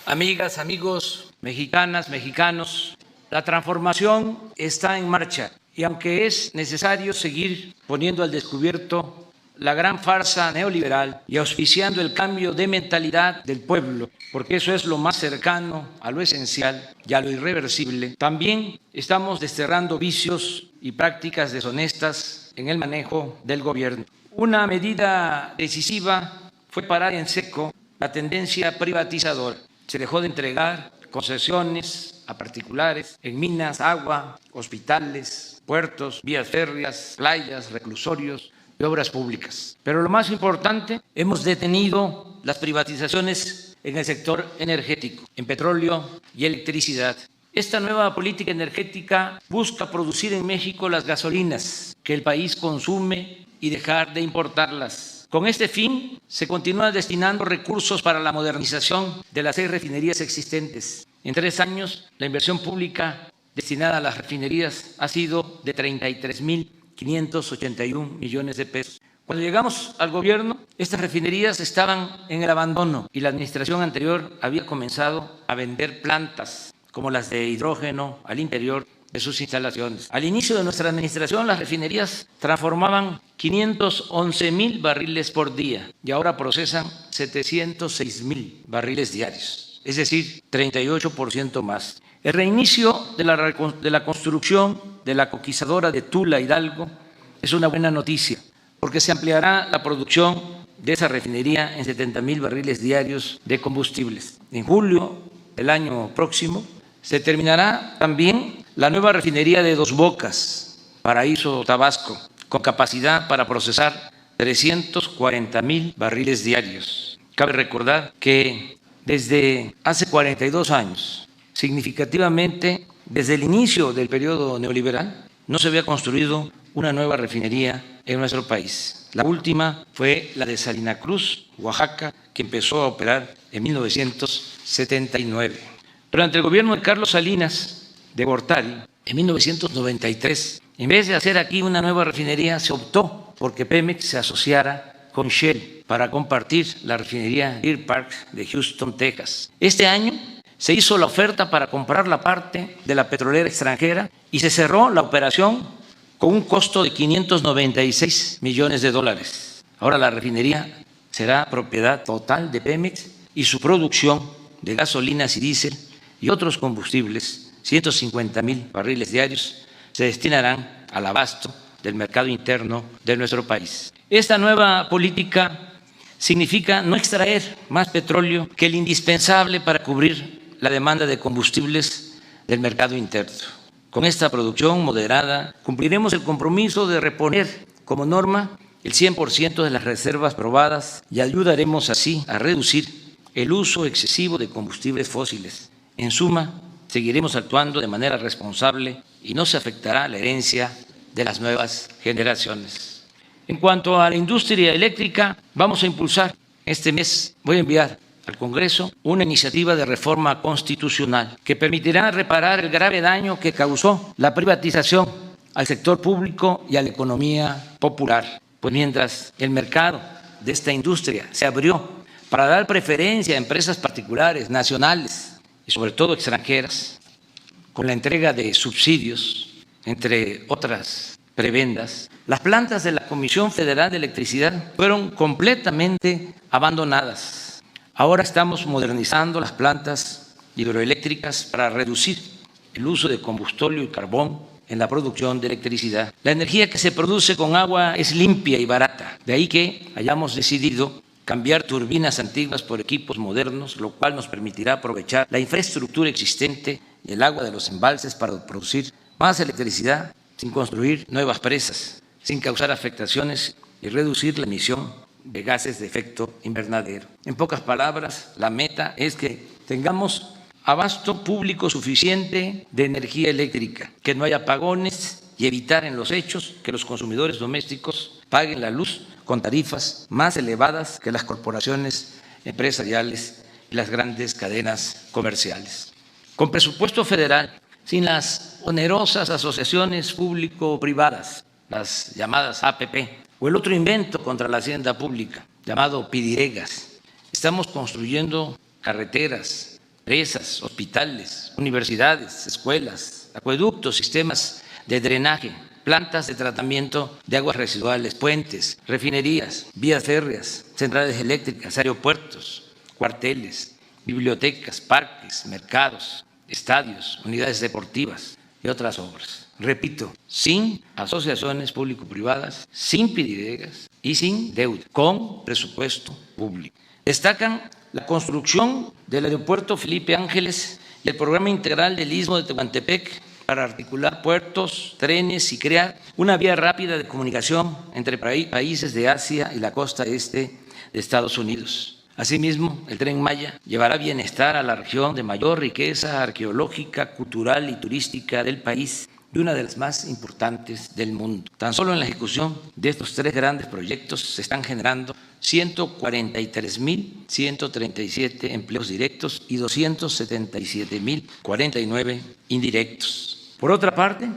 Amigas, amigos, mexicanas, mexicanos, la transformación está en marcha y aunque es necesario seguir poniendo al descubierto la gran farsa neoliberal y auspiciando el cambio de mentalidad del pueblo, porque eso es lo más cercano a lo esencial y a lo irreversible, también estamos desterrando vicios y prácticas deshonestas en el manejo del gobierno. Una medida decisiva fue parar en seco la tendencia privatizadora. Se dejó de entregar concesiones a particulares en minas, agua, hospitales, puertos, vías férreas, playas, reclusorios y obras públicas. Pero lo más importante, hemos detenido las privatizaciones en el sector energético, en petróleo y electricidad. Esta nueva política energética busca producir en México las gasolinas que el país consume y dejar de importarlas. Con este fin, se continúa destinando recursos para la modernización de las 6 refinerías existentes. En 3 años, la inversión pública destinada a las refinerías ha sido de 33.581 millones de pesos. Cuando llegamos al gobierno, estas refinerías estaban en el abandono y la administración anterior había comenzado a vender plantas como las de hidrógeno al interior de sus instalaciones. Al inicio de nuestra administración, las refinerías transformaban 511,000 barriles por día y ahora procesan 706,000 barriles diarios, es decir, 38% más. El reinicio de la construcción de la coquizadora de Tula Hidalgo es una buena noticia, porque se ampliará la producción de esa refinería en 70,000 barriles diarios de combustibles. En julio del año próximo se terminará también la nueva refinería de Dos Bocas, Paraíso, Tabasco, con capacidad para procesar 340,000 barriles diarios. Cabe recordar que desde hace 42 años, significativamente desde el inicio del periodo neoliberal, no se había construido una nueva refinería en nuestro país. La última fue la de Salina Cruz, Oaxaca, que empezó a operar en 1979. Durante el gobierno de Carlos Salinas de Gortari, en 1993, en vez de hacer aquí una nueva refinería, se optó porque Pemex se asociara con Shell para compartir la refinería Deer Park de Houston, Texas. Este año se hizo la oferta para comprar la parte de la petrolera extranjera y se cerró la operación con un costo de $596 millones. Ahora la refinería será propiedad total de Pemex y su producción de gasolinas y diésel y otros combustibles, 150,000 barriles diarios, se destinarán al abasto del mercado interno de nuestro país. Esta nueva política significa no extraer más petróleo que el indispensable para cubrir la demanda de combustibles del mercado interno. Con esta producción moderada cumpliremos el compromiso de reponer como norma el 100% de las reservas probadas y ayudaremos así a reducir el uso excesivo de combustibles fósiles. En suma, seguiremos actuando de manera responsable y no se afectará la herencia de las nuevas generaciones. En cuanto a la industria eléctrica, vamos a impulsar este mes, voy a enviar al Congreso una iniciativa de reforma constitucional que permitirá reparar el grave daño que causó la privatización al sector público y a la economía popular. Pues mientras el mercado de esta industria se abrió para dar preferencia a empresas particulares, nacionales y sobre todo extranjeras, con la entrega de subsidios, entre otras prebendas, las plantas de la Comisión Federal de Electricidad fueron completamente abandonadas. Ahora estamos modernizando las plantas hidroeléctricas para reducir el uso de combustible y carbón en la producción de electricidad. La energía que se produce con agua es limpia y barata, de ahí que hayamos decidido cambiar turbinas antiguas por equipos modernos, lo cual nos permitirá aprovechar la infraestructura existente y el agua de los embalses para producir más electricidad sin construir nuevas presas, sin causar afectaciones y reducir la emisión de gases de efecto invernadero. En pocas palabras, la meta es que tengamos abasto público suficiente de energía eléctrica, que no haya apagones y evitar en los hechos que los consumidores domésticos paguen la luz con tarifas más elevadas que las corporaciones empresariales y las grandes cadenas comerciales. Con presupuesto federal, sin las onerosas asociaciones público-privadas, las llamadas APP, o el otro invento contra la hacienda pública, llamado Pidiregas, estamos construyendo carreteras, presas, hospitales, universidades, escuelas, acueductos, sistemas de drenaje, plantas de tratamiento de aguas residuales, puentes, refinerías, vías férreas, centrales eléctricas, aeropuertos, cuarteles, bibliotecas, parques, mercados, estadios, unidades deportivas y otras obras. Repito, sin asociaciones público-privadas, sin PIDIDEGAS y sin deuda, con presupuesto público. Destacan la construcción del aeropuerto Felipe Ángeles y el programa integral del Istmo de Tehuantepec para articular puertos, trenes y crear una vía rápida de comunicación entre países de Asia y la costa este de Estados Unidos. Asimismo, el Tren Maya llevará bienestar a la región de mayor riqueza arqueológica, cultural y turística del país y una de las más importantes del mundo. Tan solo en la ejecución de estos tres grandes proyectos se están generando 143.137 empleos directos y 277.049 indirectos. Por otra parte,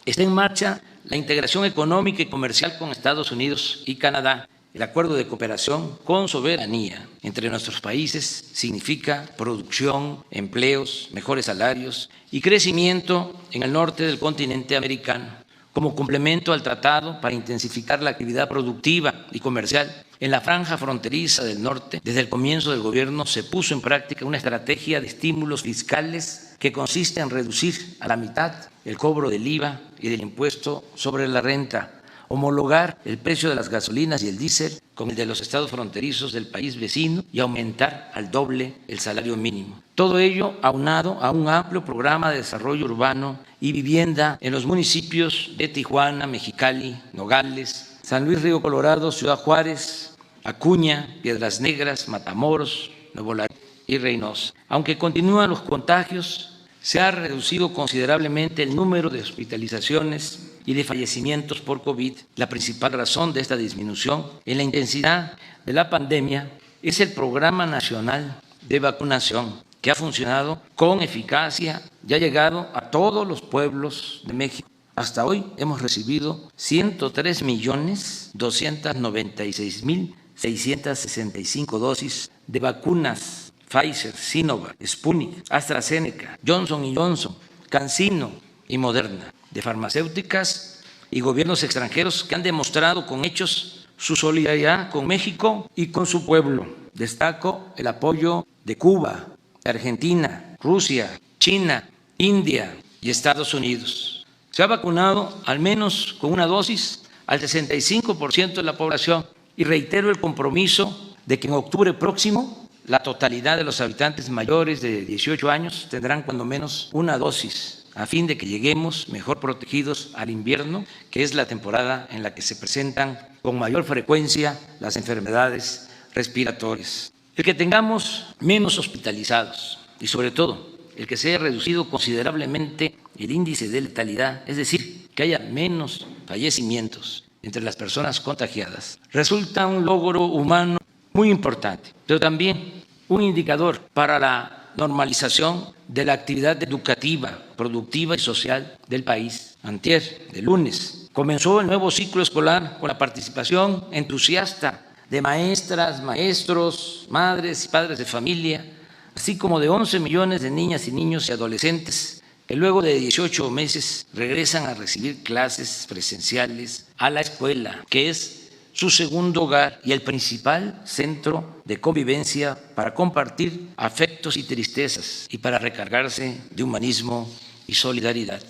está en marcha la integración económica y comercial con Estados Unidos y Canadá. El acuerdo de cooperación con soberanía entre nuestros países significa producción, empleos, mejores salarios y crecimiento en el norte del continente americano. Como complemento al tratado para intensificar la actividad productiva y comercial en la franja fronteriza del norte, desde el comienzo del gobierno se puso en práctica una estrategia de estímulos fiscales que consiste en reducir a la mitad el cobro del IVA y del impuesto sobre la renta, homologar el precio de las gasolinas y el diésel con el de los estados fronterizos del país vecino y aumentar al doble el salario mínimo. Todo ello aunado a un amplio programa de desarrollo urbano y vivienda en los municipios de Tijuana, Mexicali, Nogales, San Luis Río Colorado, Ciudad Juárez, Acuña, Piedras Negras, Matamoros, Nuevo Laredo y Reynosa. Aunque continúan los contagios, se ha reducido considerablemente el número de hospitalizaciones y de fallecimientos por COVID. La principal razón de esta disminución en la intensidad de la pandemia es el Programa Nacional de Vacunación, que ha funcionado con eficacia y ha llegado a todos los pueblos de México. Hasta hoy hemos recibido 103.296.665 dosis de vacunas Pfizer, Sinovac, Sputnik, AstraZeneca, Johnson & Johnson, CanSino y Moderna, de farmacéuticas y gobiernos extranjeros que han demostrado con hechos su solidaridad con México y con su pueblo. Destaco el apoyo de Cuba, Argentina, Rusia, China, India y Estados Unidos. Se ha vacunado al menos con una dosis al 65% de la población y reitero el compromiso de que en octubre próximo la totalidad de los habitantes mayores de 18 años tendrán cuando menos una dosis, a fin de que lleguemos mejor protegidos al invierno, que es la temporada en la que se presentan con mayor frecuencia las enfermedades respiratorias. El que tengamos menos hospitalizados y sobre todo el que se haya reducido considerablemente el índice de letalidad, es decir, que haya menos fallecimientos entre las personas contagiadas, resulta un logro humano muy importante, pero también un indicador para la normalización de la actividad educativa, productiva y social del país. Antier, de lunes, comenzó el nuevo ciclo escolar con la participación entusiasta de maestras, maestros, madres y padres de familia, así como de 11 millones de niñas y niños y adolescentes que luego de 18 meses regresan a recibir clases presenciales a la escuela, que es su segundo hogar y el principal centro de convivencia para compartir afectos y tristezas y para recargarse de humanismo y solidaridad.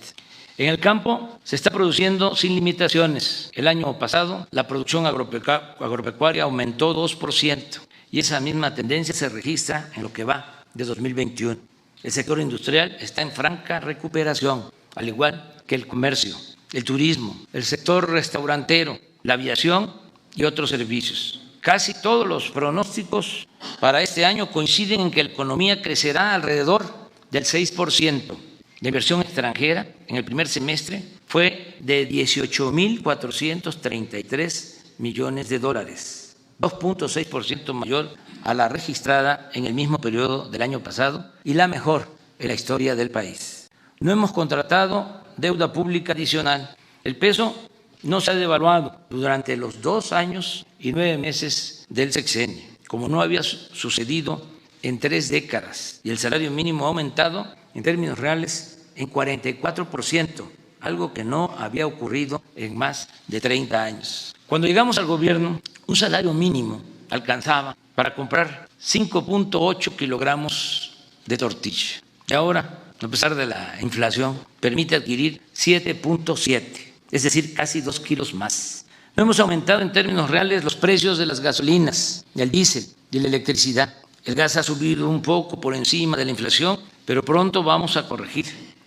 En el campo se está produciendo sin limitaciones. El año pasado la producción agropecuaria aumentó 2% y esa misma tendencia se registra en lo que va de 2021. El sector industrial está en franca recuperación, al igual que el comercio, el turismo, el sector restaurantero, la aviación y otros servicios. Casi todos los pronósticos para este año coinciden en que la economía crecerá alrededor del 6%. La inversión extranjera en el primer semestre fue de 18.433 millones de dólares, 2.6% mayor a la registrada en el mismo periodo del año pasado y la mejor en la historia del país. No hemos contratado deuda pública adicional. El peso no se ha devaluado durante los 2 años y 9 meses del sexenio, como no había sucedido en 3 décadas y el salario mínimo ha aumentado en términos reales en 44%, algo que no había ocurrido en más de 30 años. Cuando llegamos al gobierno, un salario mínimo alcanzaba para comprar 5.8 kilogramos de tortilla. Y ahora, a pesar de la inflación, permite adquirir 7.7, es decir, casi 2 kilos más. No hemos aumentado en términos reales los precios de las gasolinas, del diésel y la electricidad. El gas ha subido un poco por encima de la inflación, pero pronto vamos a corregir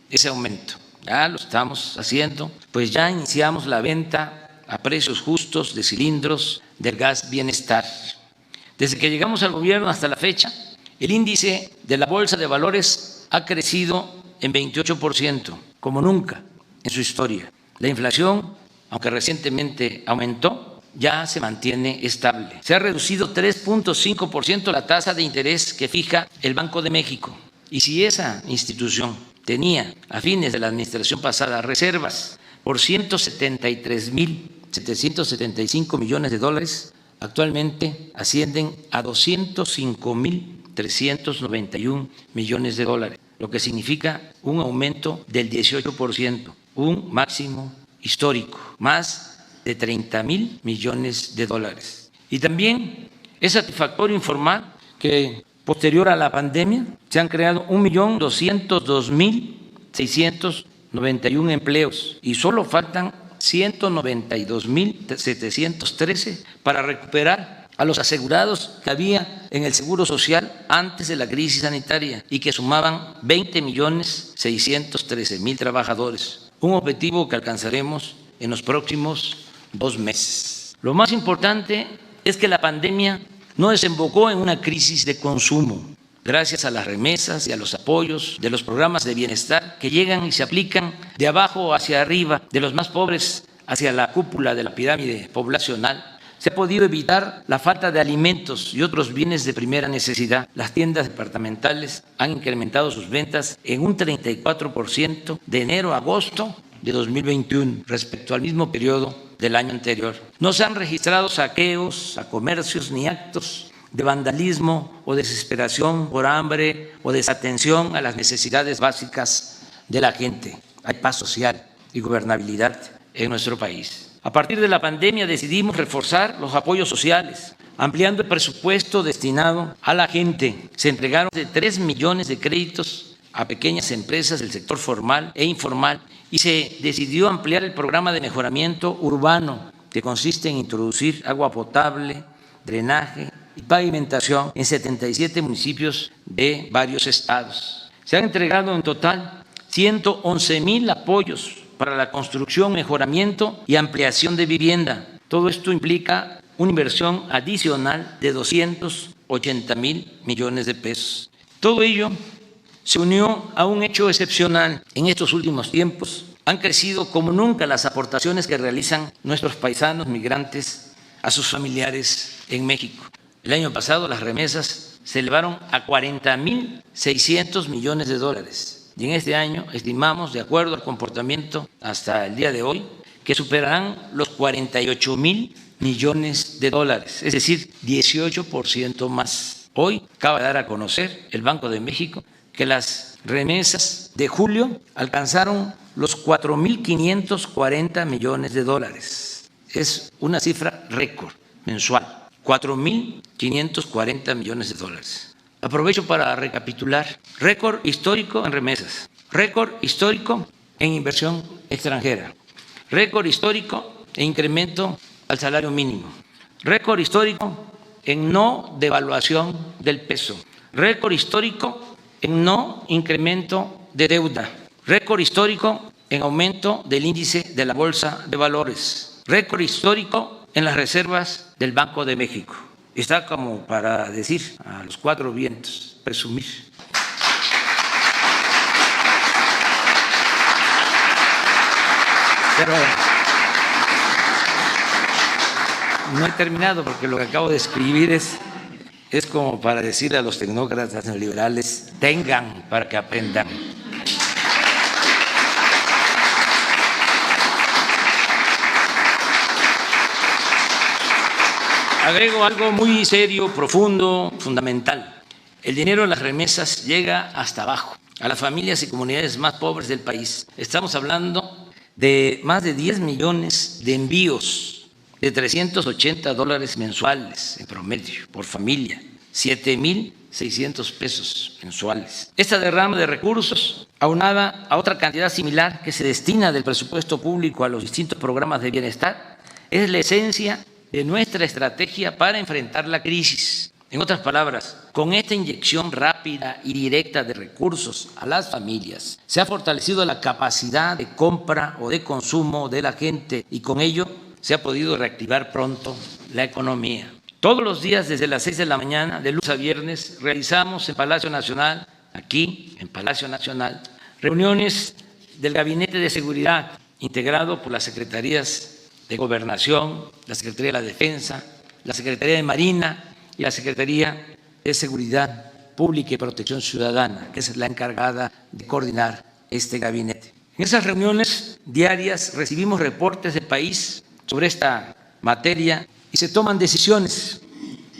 ese aumento. Ya lo estamos haciendo, pues ya iniciamos la venta a precios justos de cilindros del gas Bienestar. Desde que llegamos al gobierno hasta la fecha, el índice de la Bolsa de Valores ha crecido en 28%, como nunca en su historia. La inflación, aunque recientemente aumentó, ya se mantiene estable. Se ha reducido 3.5% la tasa de interés que fija el Banco de México. Y si esa institución tenía a fines de la administración pasada reservas por 173.775 millones de dólares, actualmente ascienden a 205.391 millones de dólares, lo que significa un aumento del 18%, un máximo histórico, más de 30.000 millones de dólares. Y también es satisfactorio informar que posterior a la pandemia se han creado 1.202.691 empleos y solo faltan 192.713 para recuperar a los asegurados que había en el Seguro Social antes de la crisis sanitaria y que sumaban 20.613.000 trabajadores, un objetivo que alcanzaremos en los próximos 2 meses. Lo más importante es que la pandemia no desembocó en una crisis de consumo, gracias a las remesas y a los apoyos de los programas de bienestar que llegan y se aplican de abajo hacia arriba, de los más pobres hacia la cúpula de la pirámide poblacional. Se ha podido evitar la falta de alimentos y otros bienes de primera necesidad. Las tiendas departamentales han incrementado sus ventas en un 34% de enero a agosto de 2021 respecto al mismo periodo del año anterior. No se han registrado saqueos a comercios ni actos de vandalismo o desesperación por hambre o desatención a las necesidades básicas de la gente. Hay paz social y gobernabilidad en nuestro país. A partir de la pandemia decidimos reforzar los apoyos sociales, ampliando el presupuesto destinado a la gente. Se entregaron de 3 millones de créditos a pequeñas empresas del sector formal e informal y se decidió ampliar el programa de mejoramiento urbano, que consiste en introducir agua potable, drenaje y pavimentación en 77 municipios de varios estados. Se han entregado en total 111,000 apoyos para la construcción, mejoramiento y ampliación de vivienda. Todo esto implica una inversión adicional de 280,000 millones de pesos. Todo ello se unió a un hecho excepcional. En estos últimos tiempos han crecido como nunca las aportaciones que realizan nuestros paisanos migrantes a sus familiares en México. El año pasado las remesas se elevaron a 40,600 millones de dólares. Y en este año estimamos, de acuerdo al comportamiento hasta el día de hoy, que superarán los 48,000 millones de dólares, es decir, 18% más. Hoy acaba de dar a conocer el Banco de México que las remesas de julio alcanzaron los 4,540 millones de dólares. Es una cifra récord mensual, 4,540 millones de dólares. Aprovecho para recapitular: récord histórico en remesas, récord histórico en inversión extranjera, récord histórico en incremento al salario mínimo, récord histórico en no devaluación del peso, récord histórico en no incremento de deuda, récord histórico en aumento del índice de la Bolsa de Valores, récord histórico en las reservas del Banco de México. Está como para decir a los 4 vientos, presumir. Pero no he terminado porque lo que acabo de escribir es como para decirle a los tecnócratas neoliberales: tengan para que aprendan. Agrego algo muy serio, profundo, fundamental. El dinero de las remesas llega hasta abajo, a las familias y comunidades más pobres del país. Estamos hablando de más de 10 millones de envíos de $380 mensuales en promedio por familia, 7,600 pesos mensuales. Esta derrama de recursos, aunada a otra cantidad similar que se destina del presupuesto público a los distintos programas de bienestar, es la esencia de nuestra estrategia para enfrentar la crisis. En otras palabras, con esta inyección rápida y directa de recursos a las familias, se ha fortalecido la capacidad de compra o de consumo de la gente y con ello se ha podido reactivar pronto la economía. Todos los días desde las 6 de la mañana, de lunes a viernes, realizamos en Palacio Nacional, aquí en Palacio Nacional, reuniones del Gabinete de Seguridad, integrado por las Secretarías de Gobernación, la Secretaría de la Defensa, la Secretaría de Marina y la Secretaría de Seguridad Pública y Protección Ciudadana, que es la encargada de coordinar este gabinete. En esas reuniones diarias recibimos reportes del país sobre esta materia y se toman decisiones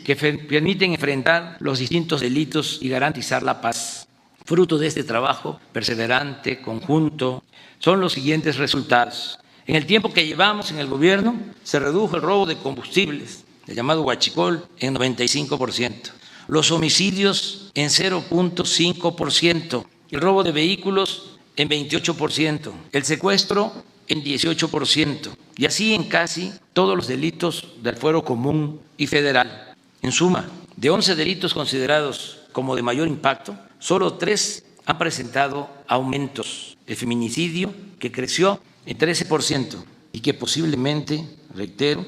que permiten enfrentar los distintos delitos y garantizar la paz. Fruto de este trabajo perseverante, conjunto, son los siguientes resultados. En el tiempo que llevamos en el gobierno, se redujo el robo de combustibles, el llamado huachicol, en 95%, los homicidios en 0,5%, el robo de vehículos en 28%, el secuestro en 18%, y así en casi todos los delitos del fuero común y federal. En suma, de 11 delitos considerados como de mayor impacto, solo 3 han presentado aumentos. El feminicidio, que creció en 13% y que posiblemente, reitero,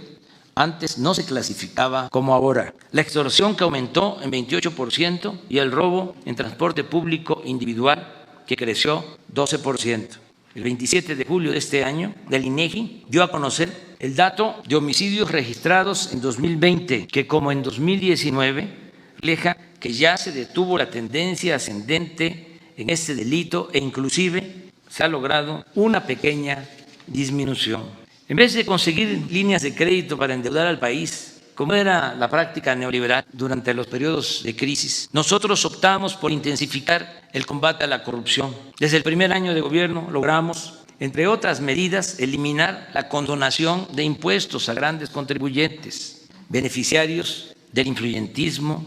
antes no se clasificaba como ahora. La extorsión, que aumentó en 28%, y el robo en transporte público individual, que creció 12%. El 27 de julio de este año, el INEGI dio a conocer el dato de homicidios registrados en 2020, que como en 2019, refleja que ya se detuvo la tendencia ascendente en este delito e inclusive se ha logrado una pequeña disminución. En vez de conseguir líneas de crédito para endeudar al país, como era la práctica neoliberal durante los periodos de crisis, nosotros optamos por intensificar el combate a la corrupción. Desde el primer año de gobierno logramos, entre otras medidas, eliminar la condonación de impuestos a grandes contribuyentes, beneficiarios del influyentismo,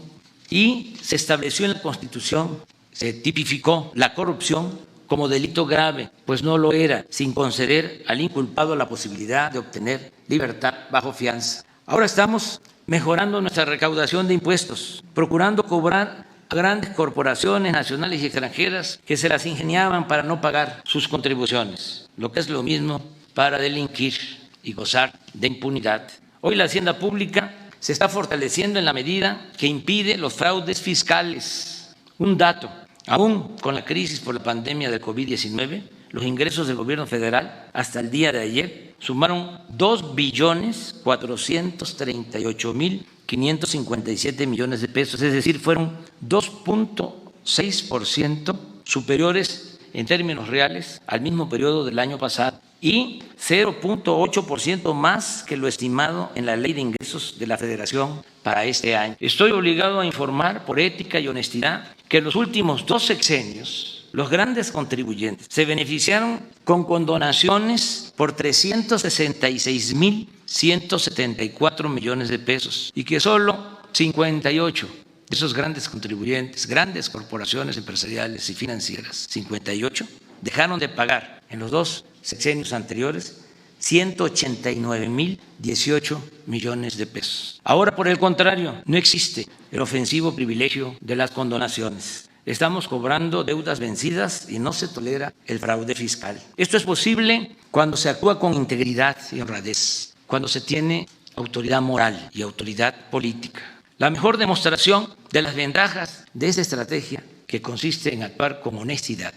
y se estableció en la Constitución, se tipificó la corrupción como delito grave, pues no lo era, sin conceder al inculpado la posibilidad de obtener libertad bajo fianza. Ahora estamos mejorando nuestra recaudación de impuestos, procurando cobrar a grandes corporaciones nacionales y extranjeras que se las ingeniaban para no pagar sus contribuciones, lo que es lo mismo para delinquir y gozar de impunidad. Hoy la hacienda pública se está fortaleciendo en la medida que impide los fraudes fiscales. Un dato: aún con la crisis por la pandemia del COVID-19, los ingresos del gobierno federal hasta el día de ayer sumaron 2,438,557 millones de pesos, es decir, fueron 2,6% superiores en términos reales al mismo periodo del año pasado y 0,8% más que lo estimado en la Ley de Ingresos de la Federación para este año. Estoy obligado a informar, por ética y honestidad, que en los últimos 2 sexenios los grandes contribuyentes se beneficiaron con condonaciones por 366,174 millones de pesos y que solo 58 de esos grandes contribuyentes, grandes corporaciones empresariales y financieras, 58, dejaron de pagar en los 2 sexenios anteriores 189,018 millones de pesos. Ahora, por el contrario, no existe el ofensivo privilegio de las condonaciones. Estamos cobrando deudas vencidas y no se tolera el fraude fiscal. Esto es posible cuando se actúa con integridad y honradez, cuando se tiene autoridad moral y autoridad política. La mejor demostración de las ventajas de esta estrategia, que consiste en actuar con honestidad,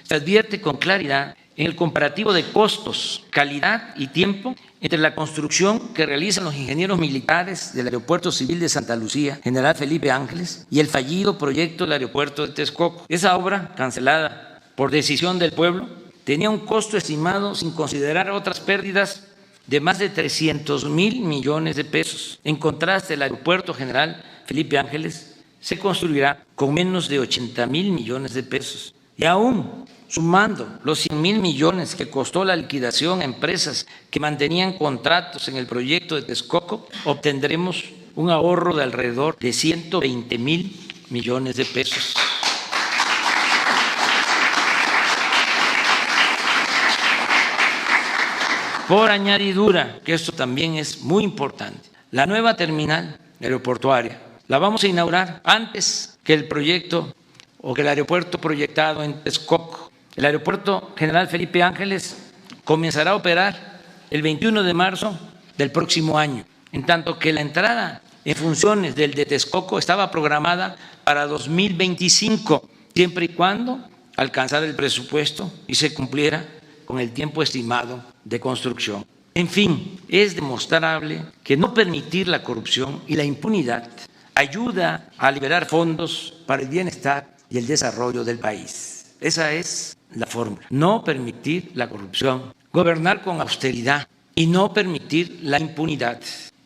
se advierte con claridad en el comparativo de costos, calidad y tiempo entre la construcción que realizan los ingenieros militares del Aeropuerto Civil de Santa Lucía, General Felipe Ángeles, y el fallido proyecto del aeropuerto de Texcoco. Esa obra, cancelada por decisión del pueblo, tenía un costo estimado, sin considerar otras pérdidas, de más de 300,000 millones de pesos. En contraste, el Aeropuerto General Felipe Ángeles se construirá con menos de 80,000 millones de pesos. Y aún sumando los 100,000 millones que costó la liquidación a empresas que mantenían contratos en el proyecto de Texcoco, obtendremos un ahorro de alrededor de 120,000 millones de pesos. Por añadidura, que esto también es muy importante, la nueva terminal aeroportuaria la vamos a inaugurar antes que el proyecto o que el aeropuerto proyectado en Texcoco. El aeropuerto General Felipe Ángeles comenzará a operar el 21 de marzo del próximo año, en tanto que la entrada en funciones del de Texcoco estaba programada para 2025, siempre y cuando alcanzara el presupuesto y se cumpliera con el tiempo estimado de construcción. En fin, es demostrable que no permitir la corrupción y la impunidad ayuda a liberar fondos para el bienestar y el desarrollo del país. Esa es la fórmula. No permitir la corrupción, gobernar con austeridad y no permitir la impunidad,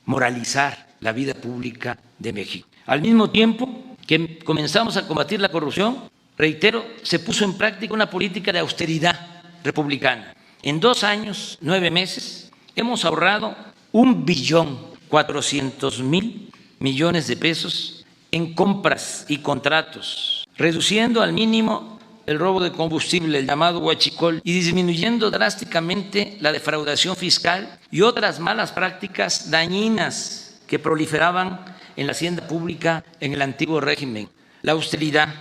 moralizar la vida pública de México. Al mismo tiempo que comenzamos a combatir la corrupción, reitero, se puso en práctica una política de austeridad republicana. En 2 años, 9 meses, hemos ahorrado 1.400.000 millones de pesos en compras y contratos, reduciendo al mínimo el robo de combustible, el llamado huachicol, y disminuyendo drásticamente la defraudación fiscal y otras malas prácticas dañinas que proliferaban en la hacienda pública en el antiguo régimen. La austeridad,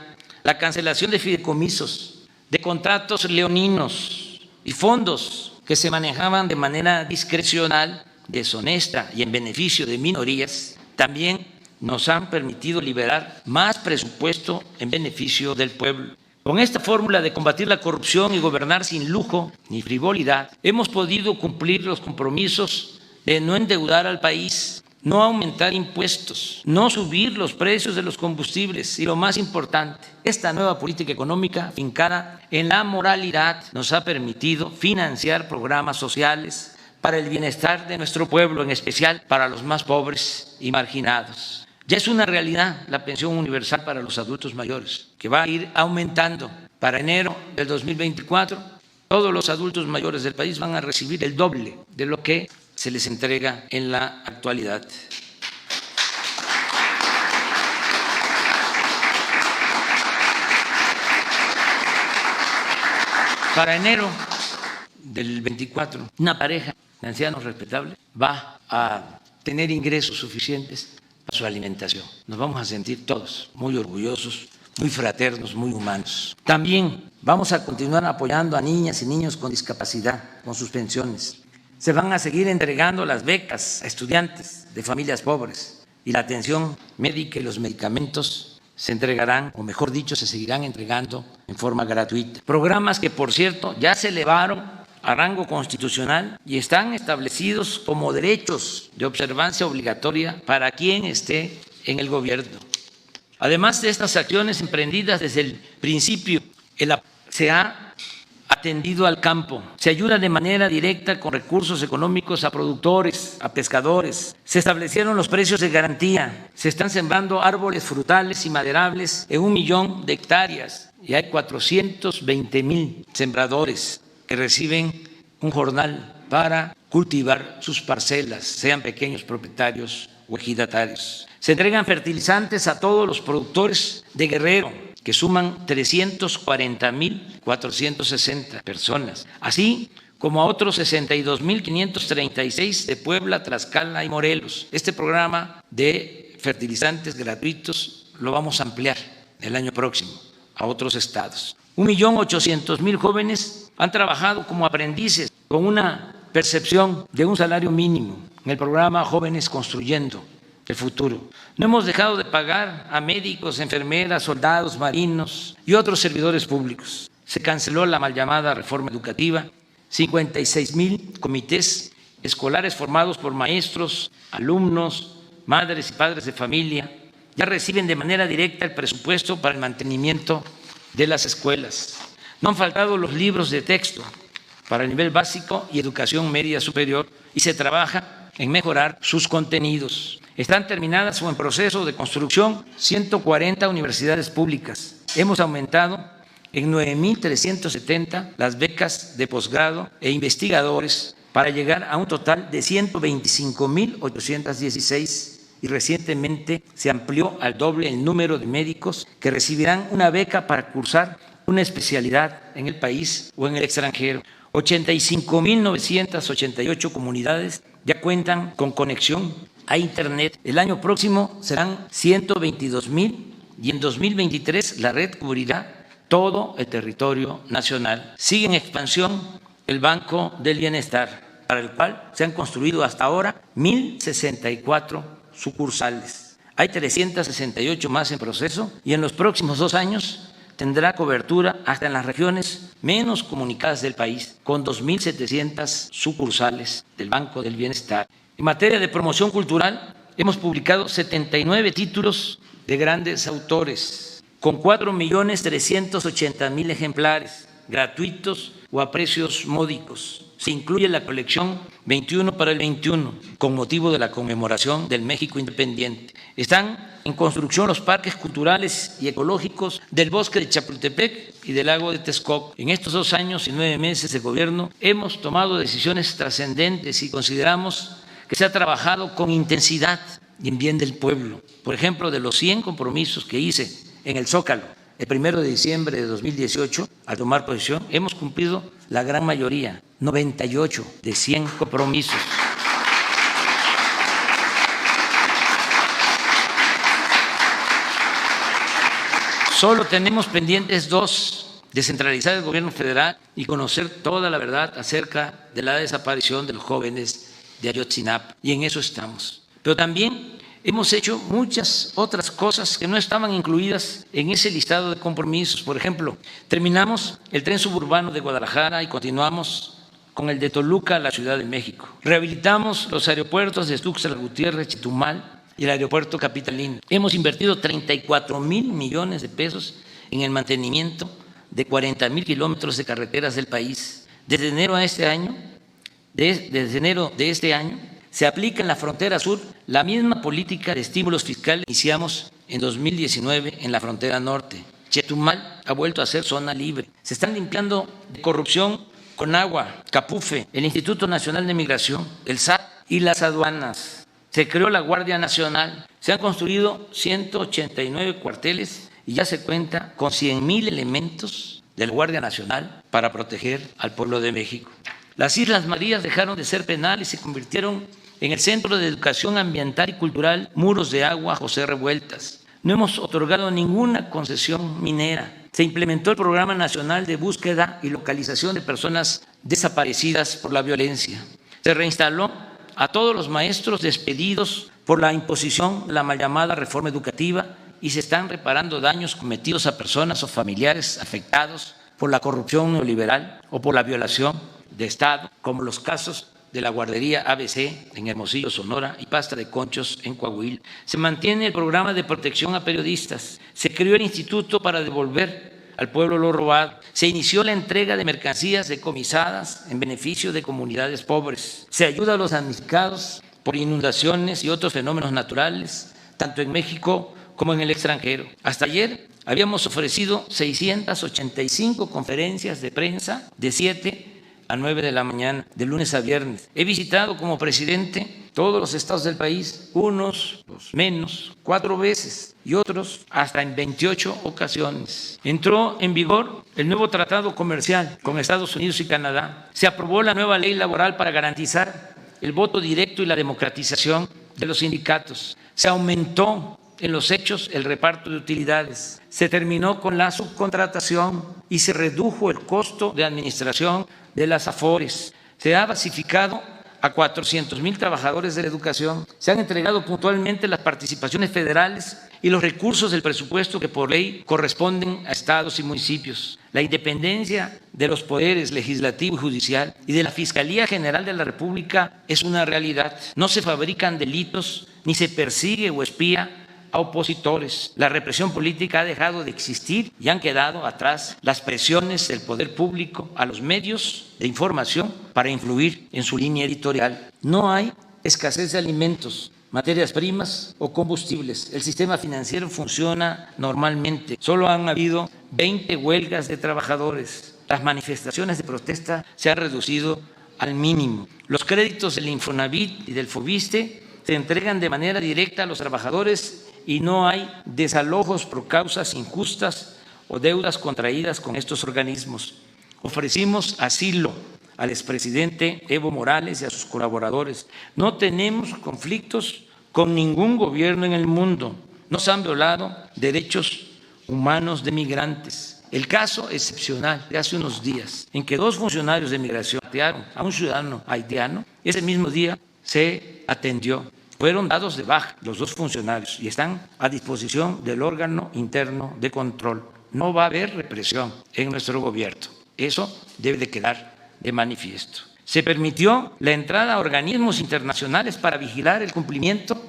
la cancelación de fideicomisos, de contratos leoninos y fondos que se manejaban de manera discrecional, deshonesta y en beneficio de minorías, también nos han permitido liberar más presupuesto en beneficio del pueblo. Con esta fórmula de combatir la corrupción y gobernar sin lujo ni frivolidad, hemos podido cumplir los compromisos de no endeudar al país, no aumentar impuestos, no subir los precios de los combustibles y, lo más importante, esta nueva política económica afincada en la moralidad nos ha permitido financiar programas sociales para el bienestar de nuestro pueblo, en especial para los más pobres y marginados. Ya es una realidad la pensión universal para los adultos mayores, que va a ir aumentando. Para enero del 2024, todos los adultos mayores del país van a recibir el doble de lo que se les entrega en la actualidad. Para enero del 24, una pareja de ancianos respetables va a tener ingresos suficientes para su alimentación. Nos vamos a sentir todos muy orgullosos, muy fraternos, muy humanos. También vamos a continuar apoyando a niñas y niños con discapacidad, con sus pensiones. Se van a seguir entregando las becas a estudiantes de familias pobres y la atención médica y los medicamentos se entregarán, o mejor dicho, se seguirán entregando en forma gratuita. Programas que, por cierto, ya se elevaron a rango constitucional y están establecidos como derechos de observancia obligatoria para quien esté en el gobierno. Además de estas acciones emprendidas desde el principio, se ha atendido al campo, se ayuda de manera directa con recursos económicos a productores, a pescadores, se establecieron los precios de garantía, se están sembrando árboles frutales y maderables en 1 millón de hectáreas y hay 420,000 sembradores que reciben un jornal para cultivar sus parcelas, sean pequeños propietarios o ejidatarios. Se entregan fertilizantes a todos los productores de Guerrero, que suman 340,460 personas, así como a otros 62,536 de Puebla, Tlaxcala y Morelos. Este programa de fertilizantes gratuitos lo vamos a ampliar el año próximo a otros estados. 1.800.000 jóvenes han trabajado como aprendices con una percepción de un salario mínimo en el programa Jóvenes Construyendo el Futuro. No hemos dejado de pagar a médicos, enfermeras, soldados, marinos y otros servidores públicos. Se canceló la mal llamada reforma educativa. 56,000 comités escolares formados por maestros, alumnos, madres y padres de familia ya reciben de manera directa el presupuesto para el mantenimiento de las escuelas. No han faltado los libros de texto para el nivel básico y educación media superior y se trabaja en mejorar sus contenidos. Están terminadas o en proceso de construcción 140 universidades públicas. Hemos aumentado en 9,370 las becas de posgrado e investigadores para llegar a un total de 125,816 y recientemente se amplió al doble el número de médicos que recibirán una beca para cursar una especialidad en el país o en el extranjero. 85,988 comunidades ya cuentan con conexión a Internet. El año próximo serán 122,000 y en 2023 la red cubrirá todo el territorio nacional. Sigue en expansión el Banco del Bienestar, para el cual se han construido hasta ahora 1,064 sucursales. Hay 368 más en proceso y en los próximos 2 años tendrá cobertura hasta en las regiones menos comunicadas del país, con 2,700 sucursales del Banco del Bienestar. En materia de promoción cultural, hemos publicado 79 títulos de grandes autores, con 4,380,000 ejemplares, gratuitos o a precios módicos. Se incluye la colección 21 para el 21, con motivo de la conmemoración del México independiente. Están en construcción los parques culturales y ecológicos del Bosque de Chapultepec y del Lago de Texcoco. En estos 2 años y 9 meses de gobierno hemos tomado decisiones trascendentes y consideramos que se ha trabajado con intensidad y en bien del pueblo. Por ejemplo, de los 100 compromisos que hice en el Zócalo el 1 de diciembre de 2018, al tomar posesión, hemos cumplido la gran mayoría, 98 de 100 compromisos. Solo tenemos pendientes 2, descentralizar el gobierno federal y conocer toda la verdad acerca de la desaparición de los jóvenes de Ayotzinapa, y en eso estamos. Pero también hemos hecho muchas otras cosas que no estaban incluidas en ese listado de compromisos. Por ejemplo, terminamos el tren suburbano de Guadalajara y continuamos con el de Toluca a la Ciudad de México. Rehabilitamos los aeropuertos de Tuxtla Gutiérrez, Chetumal y el aeropuerto capitalino. Hemos invertido 34,000 millones de pesos en el mantenimiento de 40,000 kilómetros de carreteras del país. Desde enero de este año, se aplica en la frontera sur la misma política de estímulos fiscales que iniciamos en 2019 en la frontera norte. Chetumal ha vuelto a ser zona libre. Se están limpiando de corrupción con agua, Capufe, el Instituto Nacional de Migración, el SAT y las aduanas. Se creó la Guardia Nacional. Se han construido 189 cuarteles y ya se cuenta con 100,000 elementos de la Guardia Nacional para proteger al pueblo de México. Las Islas Marías dejaron de ser penales y se convirtieron en el Centro de Educación Ambiental y Cultural Muros de Agua José Revueltas. No hemos otorgado ninguna concesión minera. Se implementó el Programa Nacional de Búsqueda y Localización de Personas Desaparecidas por la Violencia. Se reinstaló a todos los maestros despedidos por la imposición de la mal llamada reforma educativa y se están reparando daños cometidos a personas o familiares afectados por la corrupción neoliberal o por la violación de Estado, como los casos de la guardería ABC en Hermosillo, Sonora, y Pasta de Conchos en Coahuila. Se mantiene el programa de protección a periodistas. Se creó el Instituto para devolver al pueblo lo robado. Se inició la entrega de mercancías decomisadas en beneficio de comunidades pobres. Se ayuda a los damnificados por inundaciones y otros fenómenos naturales, tanto en México como en el extranjero. Hasta ayer habíamos ofrecido 685 conferencias de prensa de 7 a 9 de la mañana, de lunes a viernes. He visitado como presidente todos los estados del país, unos menos, 4 veces y otros hasta en 28 ocasiones. Entró en vigor el nuevo tratado comercial con Estados Unidos y Canadá. Se aprobó la nueva ley laboral para garantizar el voto directo y la democratización de los sindicatos. Se aumentó en los hechos el reparto de utilidades. Se terminó con la subcontratación y se redujo el costo de administración de las AFORES. Se ha basificado a 400,000 trabajadores de la educación. Se han entregado puntualmente las participaciones federales y los recursos del presupuesto que por ley corresponden a estados y municipios. La independencia de los poderes legislativo y judicial y de la Fiscalía General de la República es una realidad. No se fabrican delitos ni se persigue o espía a opositores. La represión política ha dejado de existir y han quedado atrás las presiones del poder público a los medios de información para influir en su línea editorial. No hay escasez de alimentos, materias primas o combustibles. El sistema financiero funciona normalmente. Solo han habido 20 huelgas de trabajadores. Las manifestaciones de protesta se han reducido al mínimo. Los créditos del Infonavit y del Fobiste se entregan de manera directa a los trabajadores y no hay desalojos por causas injustas o deudas contraídas con estos organismos. Ofrecimos asilo al expresidente Evo Morales y a sus colaboradores. No tenemos conflictos con ningún gobierno en el mundo. No se han violado derechos humanos de migrantes. El caso excepcional de hace unos días, en que 2 funcionarios de migración patearon a un ciudadano haitiano, ese mismo día se atendió. Fueron dados de baja los 2 funcionarios y están a disposición del órgano interno de control. No va a haber represión en nuestro gobierno. Eso debe de quedar de manifiesto. Se permitió la entrada a organismos internacionales para vigilar el cumplimiento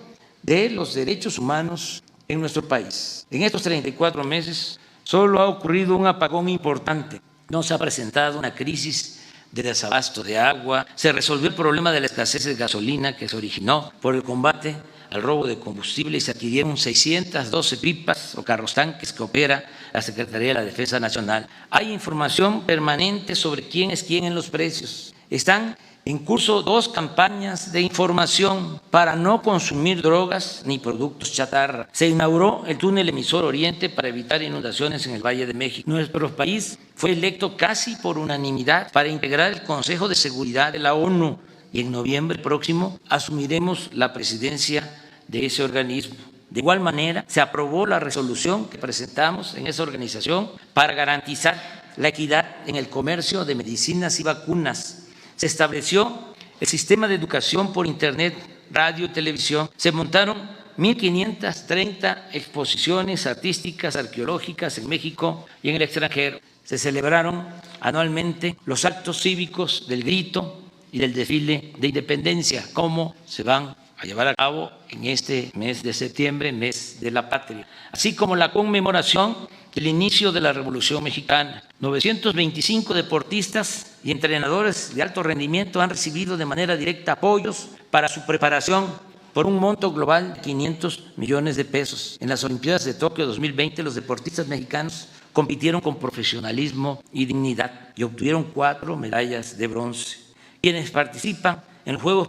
de los derechos humanos en nuestro país. En estos 34 meses solo ha ocurrido un apagón importante. No se ha presentado una crisis de desabasto de agua. Se resolvió el problema de la escasez de gasolina que se originó por el combate al robo de combustible y se adquirieron 612 pipas o carros tanques que opera la Secretaría de la Defensa Nacional. Hay información permanente sobre quién es quién en los precios. Están en curso 2 campañas de información para no consumir drogas ni productos chatarra. Se inauguró el túnel emisor Oriente para evitar inundaciones en el Valle de México. Nuestro país fue electo casi por unanimidad para integrar el Consejo de Seguridad de la ONU y en noviembre próximo asumiremos la presidencia de ese organismo. De igual manera, se aprobó la resolución que presentamos en esa organización para garantizar la equidad en el comercio de medicinas y vacunas. Se estableció el sistema de educación por Internet, radio y televisión. Se montaron 1.530 exposiciones artísticas, arqueológicas en México y en el extranjero. Se celebraron anualmente los actos cívicos del grito y del desfile de independencia, como se van a llevar a cabo en este mes de septiembre, mes de la patria, así como la conmemoración del inicio de la Revolución Mexicana. 925 deportistas y entrenadores de alto rendimiento han recibido de manera directa apoyos para su preparación por un monto global de 500 millones de pesos. En las Olimpiadas de Tokio 2020, los deportistas mexicanos compitieron con profesionalismo y dignidad y obtuvieron 4 medallas de bronce. Quienes participan en los Juegos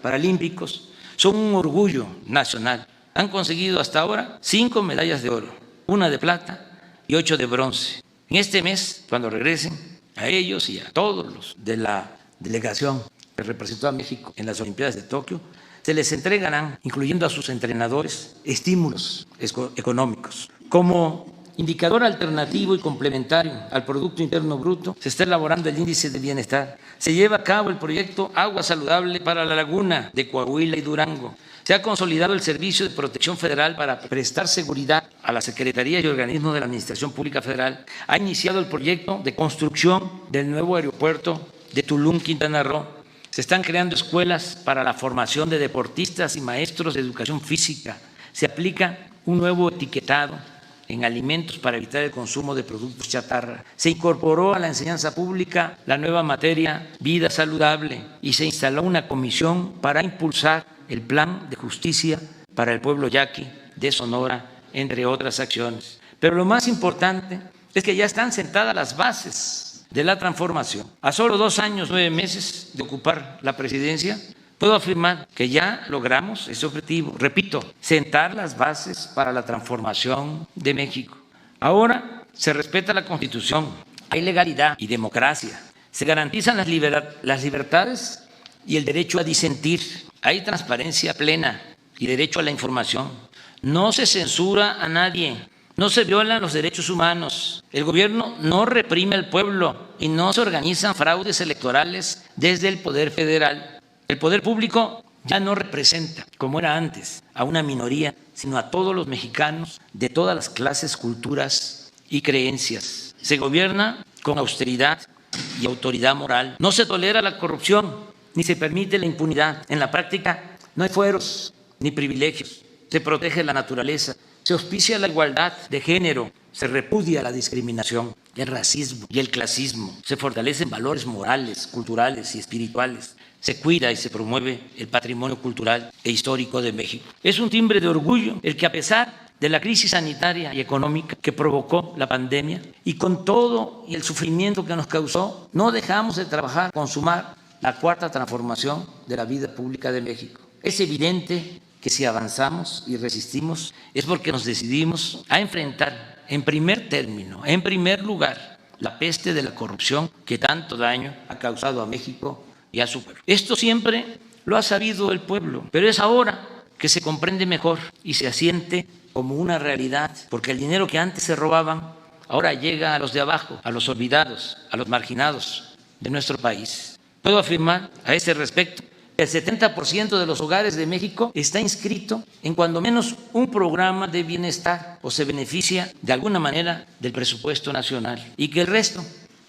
Paralímpicos son un orgullo nacional. Han conseguido hasta ahora 5 medallas de oro, 1 de plata y 8 de bronce. En este mes, cuando regresen, a ellos y a todos los de la delegación que representó a México en las Olimpiadas de Tokio, se les entregarán, incluyendo a sus entrenadores, estímulos económicos. Como indicador alternativo y complementario al Producto Interno Bruto, se está elaborando el índice de bienestar. Se lleva a cabo el proyecto Agua Saludable para la Laguna de Coahuila y Durango. Se ha consolidado el Servicio de Protección Federal para prestar seguridad a la Secretaría y organismos de la Administración Pública Federal. Ha iniciado el proyecto de construcción del nuevo aeropuerto de Tulum, Quintana Roo. Se están creando escuelas para la formación de deportistas y maestros de educación física. Se aplica un nuevo etiquetado en alimentos para evitar el consumo de productos chatarra. Se incorporó a la enseñanza pública la nueva materia Vida Saludable y se instaló una comisión para impulsar el Plan de Justicia para el Pueblo Yaqui de Sonora, entre otras acciones. Pero lo más importante es que ya están sentadas las bases de la transformación. A solo 2 años, 9 meses de ocupar la presidencia, puedo afirmar que ya logramos ese objetivo. Repito, sentar las bases para la transformación de México. Ahora se respeta la Constitución, hay legalidad y democracia. Se garantizan las libertades y el derecho a disentir. Hay transparencia plena y derecho a la información. No se censura a nadie. No se violan los derechos humanos. El gobierno no reprime al pueblo y no se organizan fraudes electorales desde el Poder Federal. El poder público ya no representa, como era antes, a una minoría, sino a todos los mexicanos de todas las clases, culturas y creencias. Se gobierna con austeridad y autoridad moral. No se tolera la corrupción ni se permite la impunidad. En la práctica no hay fueros ni privilegios. Se protege la naturaleza, se auspicia la igualdad de género, se repudia la discriminación, el racismo y el clasismo. Se fortalecen valores morales, culturales y espirituales. se cuida y se promueve el patrimonio cultural e histórico de México. Es un timbre de orgullo el que, a pesar de la crisis sanitaria y económica que provocó la pandemia y con todo y el sufrimiento que nos causó, no dejamos de trabajar, consumar la cuarta transformación de la vida pública de México. Es evidente que si avanzamos y resistimos es porque nos decidimos a enfrentar en primer término, en primer lugar, la peste de la corrupción que tanto daño ha causado a México y a su pueblo. Esto siempre lo ha sabido el pueblo, pero es ahora que se comprende mejor y se asiente como una realidad, porque el dinero que antes se robaban ahora llega a los de abajo, a los olvidados, a los marginados de nuestro país. Puedo afirmar a ese respecto que el 70% de los hogares de México está inscrito en cuando menos un programa de bienestar o se beneficia de alguna manera del presupuesto nacional, y que el resto,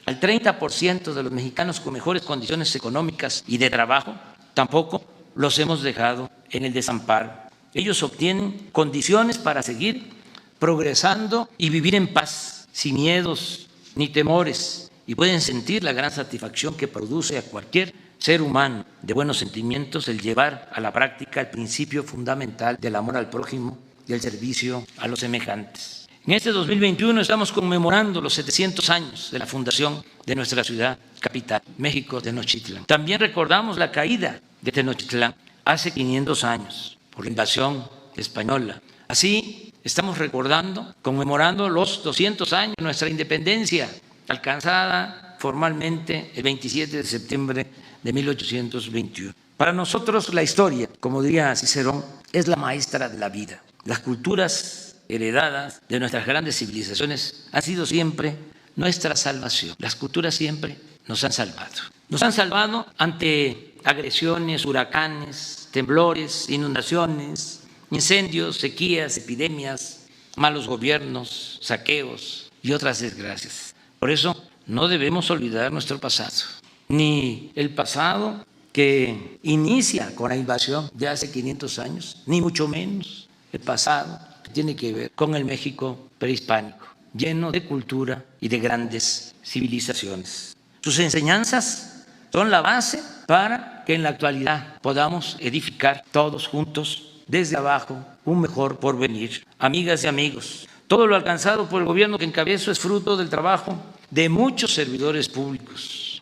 el 30% de los mexicanos con mejores condiciones económicas y de trabajo, tampoco los hemos dejado en el desamparo. Ellos obtienen condiciones para seguir progresando y vivir en paz, sin miedos ni temores, y pueden sentir la gran satisfacción que produce a cualquier ser humano de buenos sentimientos el llevar a la práctica el principio fundamental del amor al prójimo y el servicio a los semejantes. En este 2021 estamos conmemorando los 700 años de la fundación de nuestra ciudad capital, México Tenochtitlán. También recordamos la caída de Tenochtitlán hace 500 años por la invasión española. Así estamos recordando, conmemorando los 200 años de nuestra independencia, alcanzada formalmente el 27 de septiembre de 1821. Para nosotros la historia, como diría Cicerón, es la maestra de la vida. Las culturas heredadas de nuestras grandes civilizaciones han sido siempre nuestra salvación. Las culturas siempre nos han salvado. Nos han salvado ante agresiones, huracanes, temblores, inundaciones, incendios, sequías, epidemias, malos gobiernos, saqueos y otras desgracias. Por eso no debemos olvidar nuestro pasado, ni el pasado que inicia con la invasión de hace 500 años, ni mucho menos el pasado que tiene que ver con el México prehispánico, lleno de cultura y de grandes civilizaciones. Sus enseñanzas son la base para que en la actualidad podamos edificar todos juntos, desde abajo, un mejor porvenir. Amigas y amigos, todo lo alcanzado por el gobierno que encabezo es fruto del trabajo de muchos servidores públicos,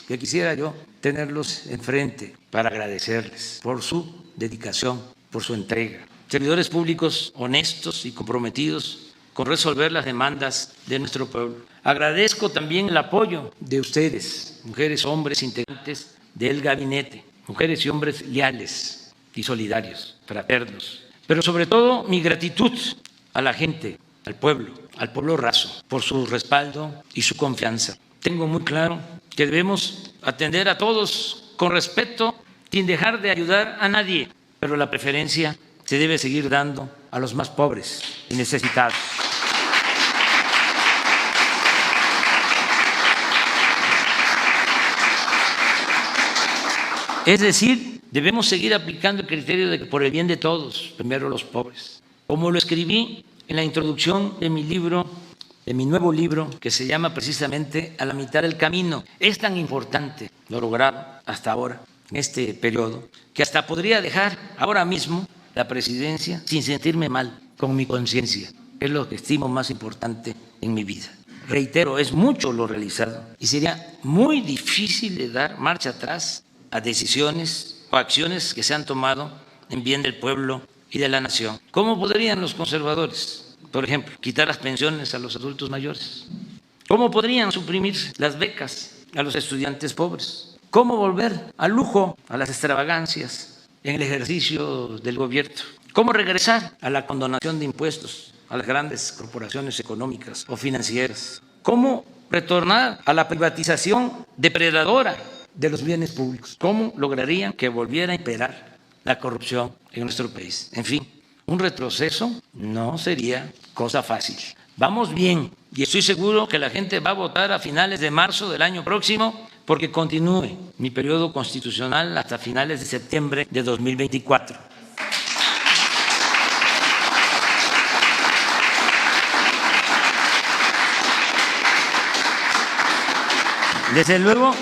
que quisiera yo tenerlos enfrente para agradecerles por su dedicación, por su entrega. Servidores públicos honestos y comprometidos con resolver las demandas de nuestro pueblo. Agradezco también el apoyo de ustedes, mujeres, hombres, integrantes del gabinete, mujeres y hombres leales y solidarios, fraternos, pero sobre todo mi gratitud a la gente, al pueblo raso, por su respaldo y su confianza. Tengo muy claro que debemos atender a todos con respeto, sin dejar de ayudar a nadie, pero la preferencia se debe seguir dando a los más pobres y necesitados. Es decir, debemos seguir aplicando el criterio de que por el bien de todos, primero los pobres. Como lo escribí en la introducción de mi libro, de mi nuevo libro, que se llama precisamente A la mitad del camino. Es tan importante lo logrado hasta ahora, en este periodo, que hasta podría dejar ahora mismo la presidencia sin sentirme mal con mi conciencia, que es lo que estimo más importante en mi vida. Reitero, es mucho lo realizado y sería muy difícil de dar marcha atrás a decisiones o acciones que se han tomado en bien del pueblo y de la nación. ¿Cómo podrían los conservadores, por ejemplo, quitar las pensiones a los adultos mayores? ¿Cómo podrían suprimir las becas a los estudiantes pobres? ¿Cómo volver al lujo, a las extravagancias en el ejercicio del gobierno? ¿Cómo regresar a la condonación de impuestos a las grandes corporaciones económicas o financieras? ¿Cómo retornar a la privatización depredadora de los bienes públicos? ¿Cómo lograrían que volviera a imperar la corrupción en nuestro país? En fin, un retroceso no sería cosa fácil. Vamos bien y estoy seguro que la gente va a votar a finales de marzo del año próximo porque continúe mi periodo constitucional hasta finales de septiembre de 2024. Desde luego,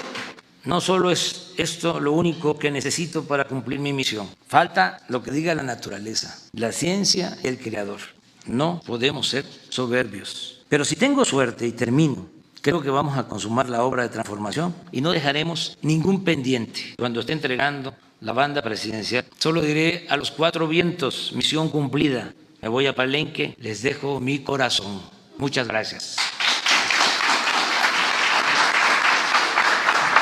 No solo es esto lo único que necesito para cumplir mi misión. Falta lo que diga la naturaleza, la ciencia y el creador. No podemos ser soberbios. Pero si tengo suerte y termino, creo que vamos a consumar la obra de transformación y no dejaremos ningún pendiente. Cuando esté entregando la banda presidencial, solo diré a los 4 vientos: misión cumplida. Me voy a Palenque, les dejo mi corazón. Muchas gracias.